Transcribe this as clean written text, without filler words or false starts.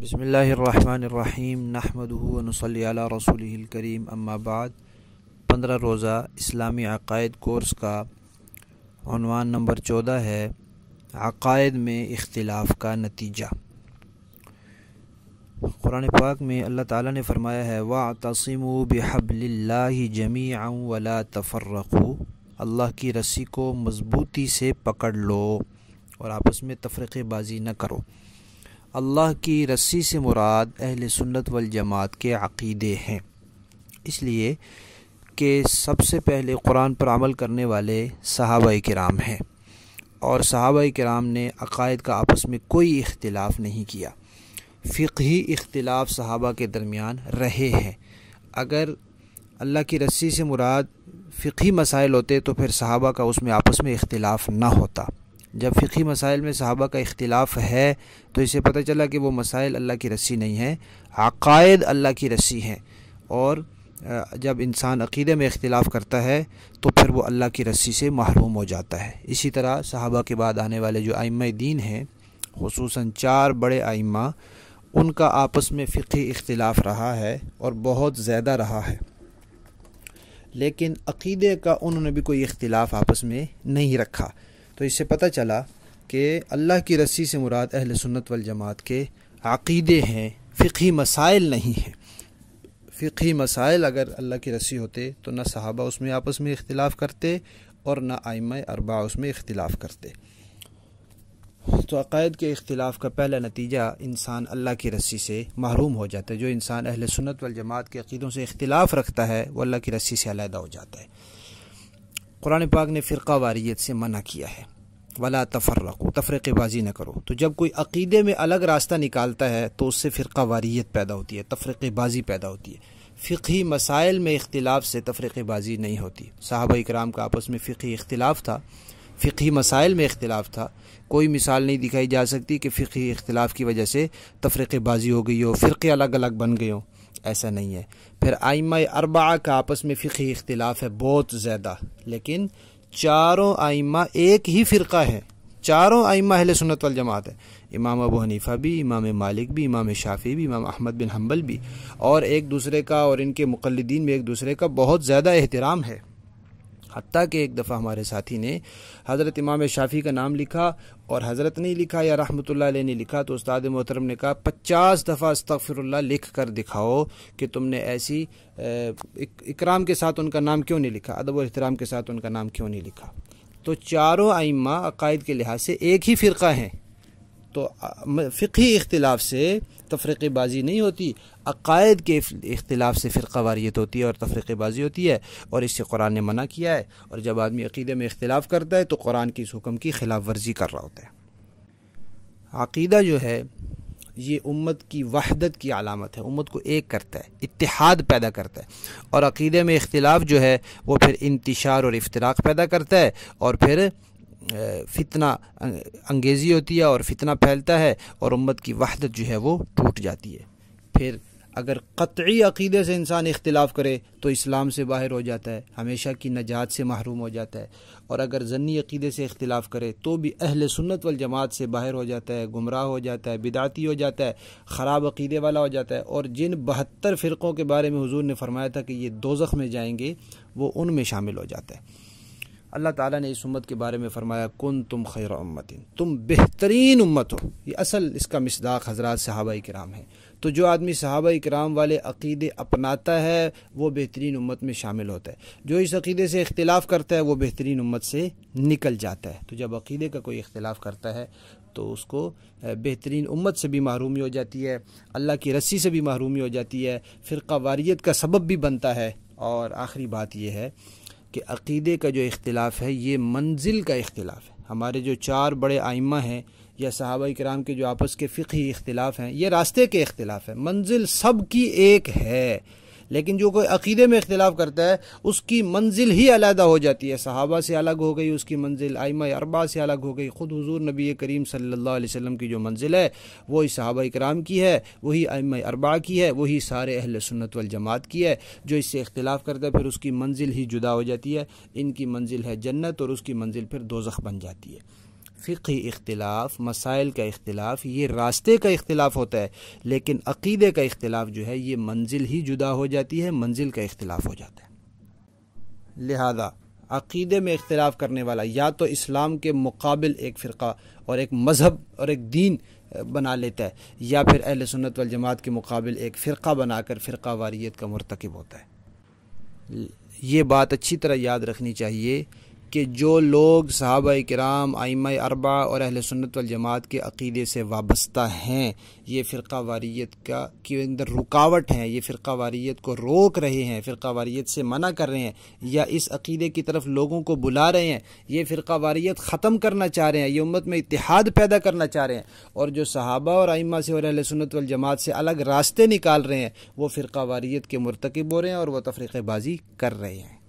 بسم اللہ الرحمن الرحیم نحمدہ ونصلی علی رسولہ الکریم اما بعد 15 روزہ اسلامی عقائد کورس کا عنوان نمبر 14 ہے عقائد میں اختلاف کا نتیجہ۔ قرآن پاک میں اللہ تعالیٰ نے فرمایا ہے وَاعْتَصِمُوا بِحَبْلِ اللَّهِ جَمِيعًا وَلَا تَفَرَّقُوا، اللہ کی رسی کو مضبوطی سے پکڑ لو اور آپس میں تفرقے بازی نہ کرو۔ اللہ کی رسی سے مراد اہل سنت والجماعت کے عقیدے ہیں، اس لیے کہ سب سے پہلے قرآن پر عمل کرنے والے صحابہ کرام ہیں، اور صحابہ کرام نے عقائد کا آپس میں کوئی اختلاف نہیں کیا۔ فقہی اختلاف صحابہ کے درمیان رہے ہیں۔ اگر اللہ کی رسی سے مراد فقہی مسائل ہوتے تو پھر صحابہ کا اس میں آپس میں اختلاف نہ ہوتا۔ جب فقہی مسائل میں صحابہ کا اختلاف ہے تو اسے پتہ چلا کہ وہ مسائل اللہ کی رسی نہیں ہیں، عقائد اللہ کی رسی ہیں، اور جب انسان عقیدے میں اختلاف کرتا ہے تو پھر وہ اللہ کی رسی سے محروم ہو جاتا ہے۔ اسی طرح صحابہ کے بعد آنے والے جو ائمہ دین ہیں، خصوصاً 4 بڑے ائمہ، ان کا آپس میں فقہی اختلاف رہا ہے اور بہت زیادہ رہا ہے، لیکن عقیدے کا انہوں نے بھی کوئی اختلاف آپس میں نہیں رکھا۔ تو اس سے پتہ چلا کہ اللہ کی رسی سے مراد اہل سنت والجماعت کے عقیدے ہیں، فقہی مسائل نہیں ہیں۔ فقہی مسائل اگر اللہ کی رسی ہوتے تو نہ صحابہ اس میں آپس میں اختلاف کرتے اور نہ ائمہ اربعہ اس میں اختلاف کرتے۔ تو عقائد کے اختلاف کا پہلا نتیجہ انسان اللہ کی رسی سے محروم ہو جاتا ہے۔ جو انسان اہل سنت والجماعت کے عقیدوں سے اختلاف رکھتا ہے وہ اللہ کی رسی سے علیحدہ ہو جاتا ہے۔ قرآن پاک نے فرقہ واریت سے منع کیا ہے، ولا تفرقوا، تفرقے بازی نہ کرو۔ تو جب کوئی عقیدے میں الگ راستہ نکالتا ہے تو اس سے فرقہ واریت پیدا ہوتی ہے، تفرقے بازی پیدا ہوتی ہے۔ فقہی مسائل میں اختلاف سے تفرقے بازی نہیں ہوتی۔ صحابہ کرام کا آپس میں فقہی اختلاف تھا، فقہی مسائل میں اختلاف تھا۔ کوئی مثال نہیں دکھائی جا سکتی کہ فقہی اختلاف کی وجہ سے تفرقے بازی ہو گئی ہو، فرقے الگ الگ بن گئے ہوں، ایسا نہیں ہے۔ پھر ائمہ اربعہ کا آپس میں فقہی اختلاف ہے بہت زیادہ، لیکن چاروں ائمہ ایک ہی فرقہ ہے، چاروں ائمہ اہل سنت والجماعت ہے۔ امام ابو حنیفہ بھی، امام مالک بھی، امام شافعی بھی، امام احمد بن حنبل بھی، اور ایک دوسرے کا اور ان کے مقلدین میں ایک دوسرے کا بہت زیادہ احترام ہے۔ حتیٰ کہ ایک دفعہ ہمارے ساتھی نے حضرت امام شافعی کا نام لکھا اور حضرت نہیں لکھا یا رحمۃ اللہ علیہ نے لکھا، تو استاد محترم نے کہا 50 دفعہ استغفر اللہ لکھ کر دکھاؤ کہ تم نے ایسی اکرام کے ساتھ ان کا نام کیوں نہیں لکھا، ادب و احترام کے ساتھ ان کا نام کیوں نہیں لکھا۔ تو چاروں ائمہ عقائد کے لحاظ سے ایک ہی فرقہ ہیں۔ تو فقہی اختلاف سے تفرقے بازی نہیں ہوتی، عقائد کے اختلاف سے فرقہ واریت ہوتی ہے اور تفرقے بازی ہوتی ہے، اور اس سے قرآن نے منع کیا ہے۔ اور جب آدمی عقیدے میں اختلاف کرتا ہے تو قرآن کی اس حکم کی خلاف ورزی کر رہا ہوتا ہے۔ عقیدہ جو ہے یہ امت کی وحدت کی علامت ہے، امت کو ایک کرتا ہے، اتحاد پیدا کرتا ہے، اور عقیدے میں اختلاف جو ہے وہ پھر انتشار اور افتراق پیدا کرتا ہے، اور پھر فتنہ انگیزی ہوتی ہے اور فتنہ پھیلتا ہے، اور امت کی وحدت جو ہے وہ ٹوٹ جاتی ہے۔ پھر اگر قطعی عقیدے سے انسان اختلاف کرے تو اسلام سے باہر ہو جاتا ہے، ہمیشہ کی نجات سے محروم ہو جاتا ہے، اور اگر ظنی عقیدے سے اختلاف کرے تو بھی اہل سنت والجماعت سے باہر ہو جاتا ہے، گمراہ ہو جاتا ہے، بدعتی ہو جاتا ہے، خراب عقیدے والا ہو جاتا ہے، اور جن 72 فرقوں کے بارے میں حضور نے فرمایا تھا کہ یہ دوزخ میں جائیں گے وہ ان میں شامل ہو جاتا ہے۔ اللہ تعالیٰ نے اس امت کے بارے میں فرمایا کنتم خیر امت، تم بہترین امت ہو۔ یہ اصل اس کا مصداق حضرات صحابہ کرام ہیں۔ تو جو آدمی صحابہ کرام والے عقیدے اپناتا ہے وہ بہترین امت میں شامل ہوتا ہے، جو اس عقیدے سے اختلاف کرتا ہے وہ بہترین امت سے نکل جاتا ہے۔ تو جب عقیدے کا کوئی اختلاف کرتا ہے تو اس کو بہترین امت سے بھی محرومی ہو جاتی ہے، اللہ کی رسی سے بھی محرومی ہو جاتی ہے، فرقہ واریت کا سبب بھی بنتا ہے۔ اور آخری بات یہ ہے کہ عقیدے کا جو اختلاف ہے یہ منزل کا اختلاف ہے۔ ہمارے جو 4 بڑے ائمہ ہیں یا صحابہ کرام کے جو آپس کے فقہی اختلاف ہیں یہ راستے کے اختلاف ہیں، منزل سب کی ایک ہے، لیکن جو کوئی عقیدے میں اختلاف کرتا ہے اس کی منزل ہی علیحدہ ہو جاتی ہے۔ صحابہ سے الگ ہو گئی اس کی منزل، ائمہ اربعہ سے الگ ہو گئی، خود حضور نبی کریم صلی اللہ علیہ وسلم کی جو منزل ہے وہی صحابہ کرام کی ہے، وہی ائمہ اربعہ کی ہے، وہی سارے اہل سنت والجماعت کی ہے۔ جو اس سے اختلاف کرتا ہے پھر اس کی منزل ہی جدا ہو جاتی ہے، ان کی منزل ہے جنت اور اس کی منزل پھر دوزخ بن جاتی ہے۔ فقہی اختلاف، مسائل کا اختلاف، یہ راستے کا اختلاف ہوتا ہے، لیکن عقیدے کا اختلاف جو ہے یہ منزل ہی جدا ہو جاتی ہے، منزل کا اختلاف ہو جاتا ہے۔ لہذا عقیدے میں اختلاف کرنے والا یا تو اسلام کے مقابل ایک فرقہ اور ایک مذہب اور ایک دین بنا لیتا ہے، یا پھر اہل سنت والجماعت کے مقابل ایک فرقہ بنا کر فرقہ واریت کا مرتکب ہوتا ہے۔ یہ بات اچھی طرح یاد رکھنی چاہیے کہ جو لوگ صحابہ کرام، ائمہ اربعہ اور اہل سنت والجماعت کے عقیدے سے وابستہ ہیں، یہ فرقہ واریت کے اندر رکاوٹ ہیں، یہ فرقہ واریت کو روک رہے ہیں، فرقہ واریت سے منع کر رہے ہیں، یا اس عقیدے کی طرف لوگوں کو بلا رہے ہیں، یہ فرقہ واریت ختم کرنا چاہ رہے ہیں، یہ امت میں اتحاد پیدا کرنا چاہ رہے ہیں، اور جو صحابہ اور ائمہ سے اور اہل سنت والجماعت سے الگ راستے نکال رہے ہیں، وہ فرقہ واریت کے مرتکب ہو رہے ہیں اور وہ تفریقہ بازی کر رہے ہیں۔